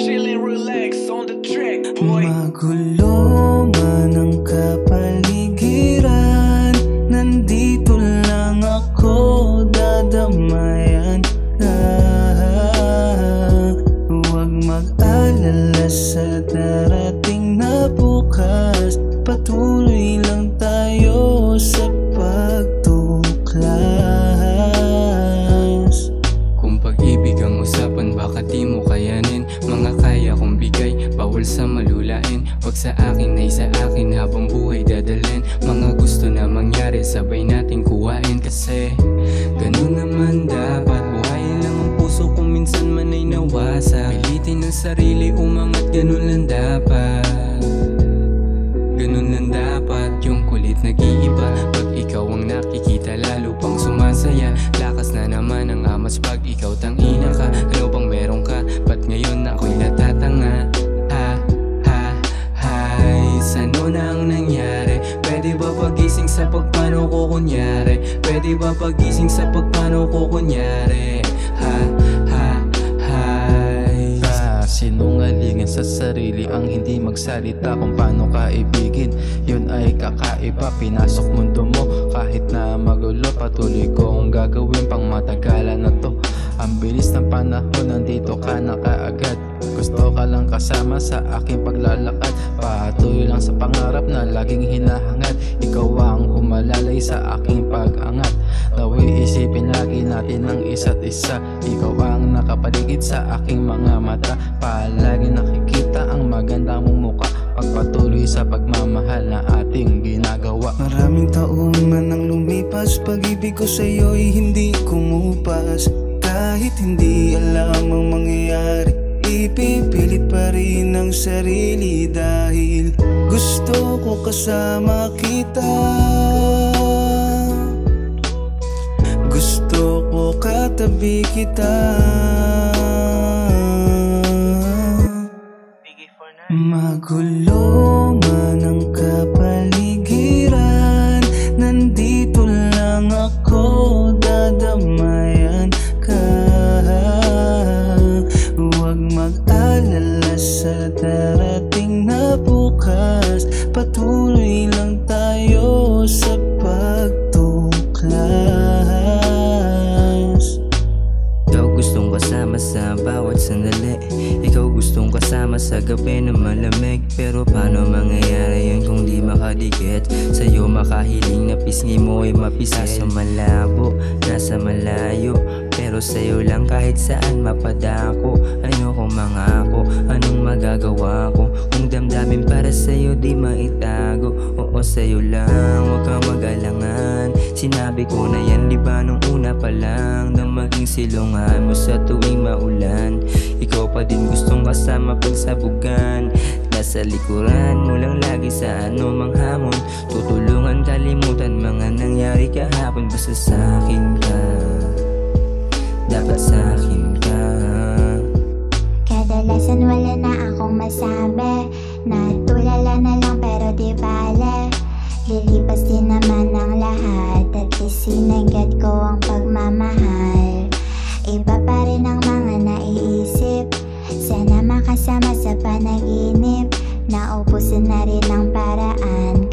Chillin', relax on the track, boy. Magulo man ang kapaligiran, nandito lang ako, dadamayan ka. Huwag mag-alala sa darating na bukas, patuloy lang tayo sa pagtuklas. Kung pag-ibig ang usapan, baka di mo kayanin. Mga kaya kong bigay, bawal sa malulain. Huwag sa akin ay sa akin, habang buhay dadalhin. Mga gusto na mangyari, sabay nating kuhain. Kasi ganun naman dapat, buhayin lang ang puso kung minsan man ay nawasa. Pilitin ang sarili, umangat, ganun lang dapat. Ganun lang dapat, yung kulit nag-iiba. Pag ikaw ang nakikita, lalo pang sumasaya. Lakas na naman ang amas pag ikaw tangina ka. Ano bang meron ka? Ba't ngayon ako'y natatanga? Sano na ang nangyari? Pwede ba pagising sa pagpano ko kunyari? Pwede ba pagising sa pagpano ko kunyari? Sinungalingan sa sarili ang hindi magsalita kung paano ka ibigin. Yun ay kakaiba, pinasok mundo mo. Kahit na magulo, patuloy kong gagawin pang matagalan na to. Ang bilis ng panahon, nandito ka na kaagad. Gusto ka lang kasama sa aking paglalakad. Patuloy lang sa pangarap na laging hinahangad. Ikaw ang umalalay sa aking pag-angat. Naway isipin lagi natin ang isa't isa. Ikaw ang nakapaligid sa aking mga mata. Palagi nakikita ang maganda mong muka. Pagpatuloy sa pagmamahal na ating ginagawa. Maraming taon man ang lumipas, pag-ibig ko sa'yo'y hindi kumupas. Kahit hindi alam ang mangyayari, ipipilit pa rin ang sarili. Dahil gusto ko kasama kita, gusto ko katabi kita. Magulo man ang kapaligiran, nandito lang ako, dadamayan ka. Huwag mag-alala sa darating na bukas, patuloy lang tayo sa pagtuklas. Ikaw gustong kasama sa bawat sandali. Ikaw gustong kasama sa gabi na malamig. Pero paano mangyayari yun kung di makadikit? Sa'yo makahiling na pisngi mo ay mapisil. Nasa malabo, nasa malayo, pero sa'yo lang kahit saan mapadako. Ayokong mangako, anong magagawa ko? Kung damdamin para sa'yo di maitago. Oo sa'yo lang, huwag kang mag-alangan. Sinabi ko na yan di ba nung una pa lang, nang maging silungan mo sa tuwing maulan. Ikaw pa din gustong kasama pagsabugan. Nasa likuran mo lang lagi sa anumang hamon. Tutulungan kalimutan mga nangyari kahapon. Basta sa'kin ka, dapat sa'kin ka. Kadalasan wala na akong masabi, natulala na lang pero di bale. Lilipas din naman ang lahat, at isinagad ko ang pagmamahal. Iba pa rin ang mga naiisip, sana makasama sa panaginip. Naubusan na rin ang paraan,